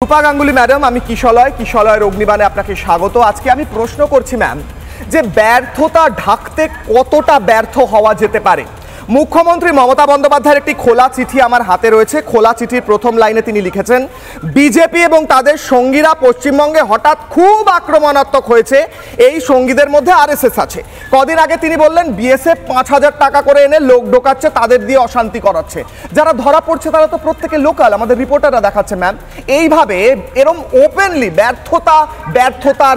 রূপা Ganguly madam, আমি কিশলয়ের অগ্নিবাণে আপনাকে স্বাগত। আজকে আমি প্রশ্ন করছি ম্যাম, যে ব্যর্থতা ঢাকতে কতটা ব্যর্থ হওয়া যেতে পারে? মুখ্যমন্ত্রী মমতা বন্দ্যোপাধ্যায়ের একটি খোলা চিঠি আমার হাতে রয়েছে। খোলা চিঠির প্রথম লাইনে তিনি লিখেছেন, বিজেপি এবং তাদের সঙ্গীরা পশ্চিমবঙ্গে হঠাৎ খুব আক্রমণাত্মক হয়েছে, এই সঙ্গীদের মধ্যে আরএসএস আছে। কদিন আগে তিনি বললেন বিএসএফ ৫,০০০ টাকা করে এনে লোক ঢোকাচ্ছে, তাদের দিয়ে অশান্তি করাচ্ছে। যারা ধরা পড়ছে তারা তো প্রত্যেকে লোকাল, আমাদের রিপোর্টাররা দেখাচ্ছে ম্যাম। এইভাবে এরম ওপেনলি ব্যর্থতা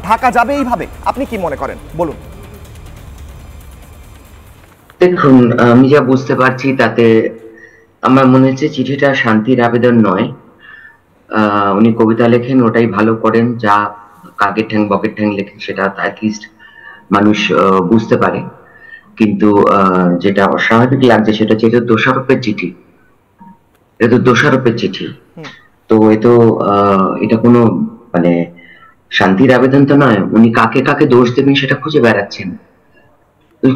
ঢাকা যাবে এইভাবে? আপনি কি মনে করেন বলুন। দেখুন, আমি যা বুঝতে পারছি তাতে আমার মনে হচ্ছে চিঠিটা শান্তির আবেদন নয়। উনি কবিতা লেখেন, ওটাই ভালো করেন। যা কাকের ঠ্যাং বকের ঠ্যাং লেখেন সেটা অ্যাটলিস্ট মানুষ বুঝতে পারে। কিন্তু যেটা অস্বাভাবিক লাগছে সেটা হচ্ছে এটা দোষারোপের চিঠি। তো এটা কোনো মানে শান্তির আবেদন তো নয়। উনি কাকে কাকে দোষ দেবেন সেটা খুঁজে বেড়াচ্ছেন।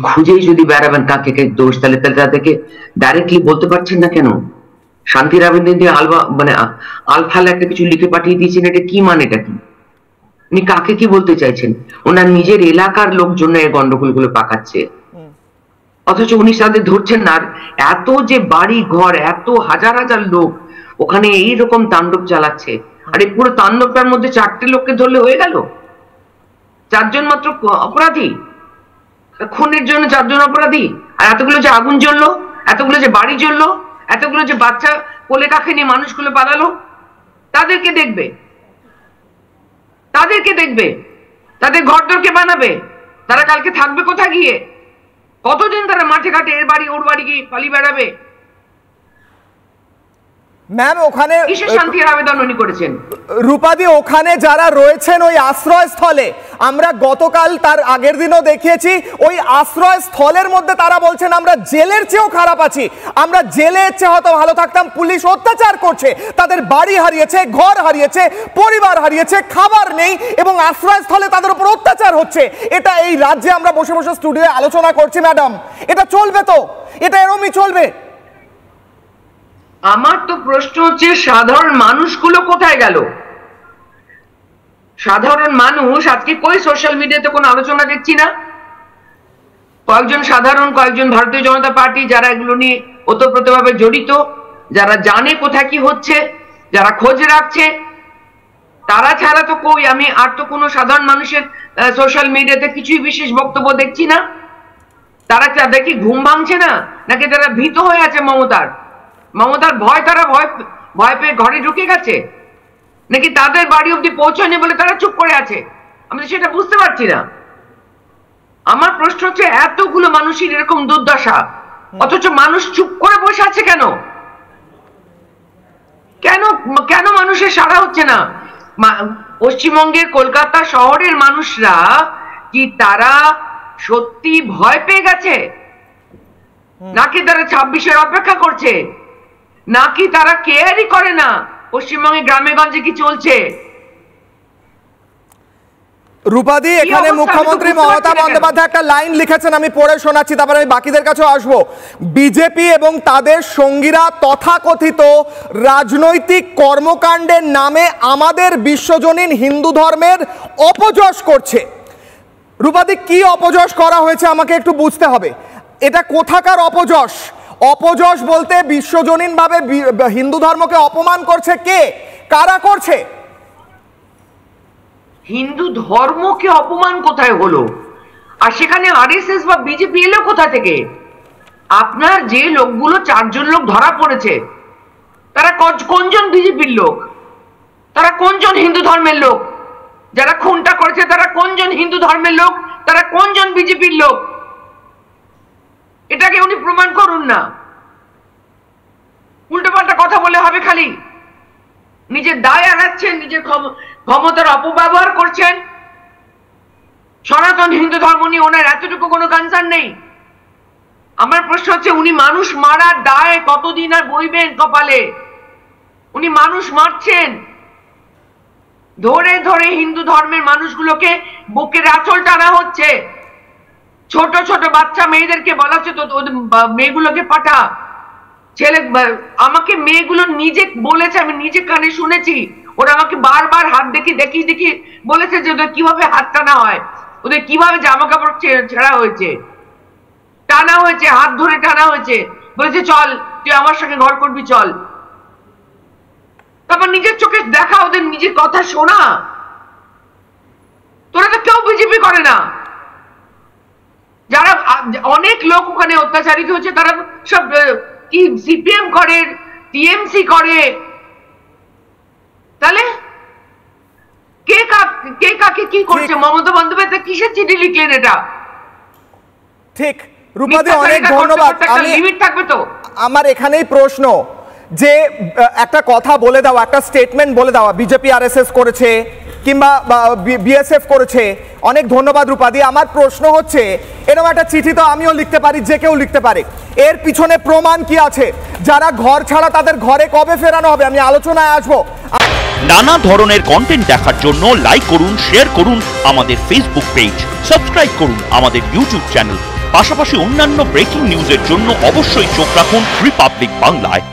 খুঁজেই যদি বেড়াবেন কাকে কে দোষ, তাহলে তাদেরকে ডাইরেক্টলি বলতে পারছেন না কেন? শান্তির আবেদন দিয়ে আলফাল একটা কিছু লিখে পাঠিয়ে দিয়েছেন, এটা কি মানেটা কি? উনি কাকে কি বলতে চাইছেন? ওনার নিজের এলাকার লোকজন এই গন্ডগোলগুলো পাকাচ্ছে, অথচ উনি তাদের ধরছেন না। আর এত যে বাড়ি ঘর, এত হাজার হাজার লোক ওখানে এইরকম তাণ্ডব চালাচ্ছে, আর এই পুরো তাণ্ডবটার মধ্যে 4টে লোককে ধরলে হয়ে গেল। 4জন মাত্র অপরাধী, খুনের জন্য 4জন অপরাধী। আর এতগুলো যে আগুন জ্বললো, এতগুলো যে বাড়ি জ্বললো, এতগুলো যে বাচ্চা কোলে কাকে নিয়ে মানুষগুলো পালালো, তাদেরকে দেখবে, তাদের ঘরদোরকে বানাবে। তারা কালকে থাকবে কোথায় গিয়ে? কতদিন তারা মাঠে ঘাটে এর বাড়ি ওর বাড়ি গিয়ে পালিয়ে বেড়াবে? ম্যাম ওখানে কিসের শান্তির আবেদন উনি করেছেন? রূপাদি, ওখানে যারা রয়েছেন ওই আশ্রয়স্থলে, আমরা গতকাল তার আগের দিনও দেখিয়েছি, ওই আশ্রয়স্থলের মধ্যে তারা বলছেন আমরা জেলের চেয়েও খারাপ আছি, আমরা জেলের চেয়ে হয়তো ভালো থাকতাম। পুলিশ অত্যাচার করছে, তাদের বাড়ি হারিয়েছে, ঘর হারিয়েছে, পরিবার হারিয়েছে, খাবার নেই, এবং আশ্রয়স্থলে তাদের উপর অত্যাচার হচ্ছে। এটা এই রাজ্যে আমরা বসে বসে স্টুডিওয়ে আলোচনা করছি ম্যাডাম, এটা চলবে তো? এটা এরমই চলবে? আমার তো প্রশ্ন হচ্ছে, সাধারণ মানুষগুলো কোথায় গেল? সাধারণ মানুষ আজকে কই? সোশ্যাল মিডিয়াতে কোনো আলোচনা দেখছি না। কয়েকজন ভারতীয় জনতা পার্টি যারা এগুলো নিয়ে ওতপ্রোতভাবে জড়িত, যারা জানে কোথায় কি হচ্ছে, যারা খোঁজ রাখছে, তারা ছাড়া তো কই আমি আর তো কোনো সাধারণ মানুষের সোশ্যাল মিডিয়াতে কিছুই বিশেষ বক্তব্য দেখছি না। তারা দেখি ঘুম ভাঙছে না, নাকি তারা ভীত হয়ে আছে মমতার ভয়? তারা ভয় পেয়ে ঘরে ঢুকে গেছে, নাকি তাদের বাড়ি অব্দি পৌঁছায়নি বলে তারা চুপ করে আছে? আমি সেটা বুঝতে পারছি না। আমার প্রশ্ন হচ্ছে, এতগুলো মানুষের এরকম দুর্দশা, অথচ মানুষ চুপ করে বসে আছে কেন? কেন মানুষের সাড়া হচ্ছে না? পশ্চিমবঙ্গের কলকাতা শহরের মানুষরা কি তারা সত্যি ভয় পেয়ে গেছে, নাকি তারা 26-এর অপেক্ষা করছে, নাকি তারা কেয়ারই করে না পশ্চিমবঙ্গে গ্রামে গঞ্জে কি চলছে? রূপাদি, এখানে মুখ্যমন্ত্রী মমতা বন্দ্যোপাধ্যায় একটা লাইন লিখেছেন, আমি পড়ে শোনাচ্ছি, তারপরে আমি বাকিদের কাছেও আসবো। বিজেপি এবং তাদের সঙ্গীরা তথাকথিত রাজনৈতিক কর্মকাণ্ডের নামে আমাদের বিশ্বজনীন হিন্দু ধর্মের অপযশ করছে। রূপাদি, কি অপযশ করা হয়েছে আমাকে একটু বুঝতে হবে। এটা কোথাকার অপযশ? অপযশ বলতে বিশ্বজনীন ভাবে হিন্দু ধর্মকে অপমান করছে কে? কারা করছে? হিন্দু ধর্মকে অপমান কোথায় হলো? আর সেখানে আরএসএস বা বিজেপি এলো কোথা থেকে? আপনার যে লোকগুলো 4জন লোক ধরা পড়েছে, তারা কোনজন বিজেপির লোক? তারা কোনজন হিন্দু ধর্মের লোক? যারা খুনটা করেছে তারা কোনজন হিন্দু ধর্মের লোক? তারা কোনজন বিজেপির লোক? এটাকে উনি প্রমাণ করুন না। উল্টোপাল্টা কথা বলে হবে খালি? নিজের দায় এড়াচ্ছেন, নিজের ক্ষমতার অপব্যবহার করছেন। সনাতন হিন্দু ধর্ম নিয়ে ওনার এতটুকু কোনো কনসার্ন নেই। আমার প্রশ্ন হচ্ছে, উনি মানুষ মারার দায় কতদিন আর বইবেন কপালে? উনি মানুষ মারছেন, ধরে ধরে হিন্দু ধর্মের মানুষগুলোকে বুকের আঁচল টানা হচ্ছে। ছোট ছোট বাচ্চা মেয়েদেরকে বলা হচ্ছে তো মেয়েগুলোকে পাঠা। ছেলে আমাকে মেয়েগুলো নিজে বলেছে, আমি নিজে কানে শুনেছি, ওরা আমাকে বারবার হাত দেখিয়ে বলেছে যে ওদের কিভাবে হাত টানা হয়, ওদের কিভাবে জামা কাপড় ছেঁড়া হয়েছে, টানা হয়েছে, হাত ধরে টানা হয়েছে, বলেছে চল তুই আমার সঙ্গে ঘর করবি চল। তারপর নিজের চোখে দেখা, ওদের নিজের কথা শোনা। তোরা তো কেউ বিজেপি করে না, যারা অনেক লোক ওখানে অত্যাচারিত হচ্ছে তারা সব কি সিপিএম করে, টিএমসি করে। তাহলে কে কাকে কি করছে? মমতা বন্দ্যোপাধ্যায় কিসের চিঠি লিখলেন এটা? ঠিক, রূপাদি অনেক ধন্যবাদ। লিমিট থাকবে তো। আমার এখানেই প্রশ্ন যে একটা কথা বলে দেওয়া, একটা স্টেটমেন্ট বলে দেওয়া, বিজেপি আরএসএস করেছে কিংবা বিএসএফ করেছে, অনেক ধন্যবাদ রূপাদি। আমার প্রশ্ন হচ্ছে এরকম একটা চিঠি তো আমিও লিখতে পারি, যে কেউ লিখতে পারে, এর পিছনে প্রমাণ কি আছে? যারা ঘর ছাড়া তাদের ঘরে কবে ফেরানো হবে? আমি আলোচনায় আসবো। নানা ধরনের কন্টেন্ট দেখার জন্য লাইক করুন, শেয়ার করুন আমাদের ফেসবুক পেজ, সাবস্ক্রাইব করুন আমাদের ইউটিউব চ্যানেল। পাশাপাশি অন্যান্য ব্রেকিং নিউজের জন্য অবশ্যই চোখ রাখুন রিপাবলিক বাংলায়।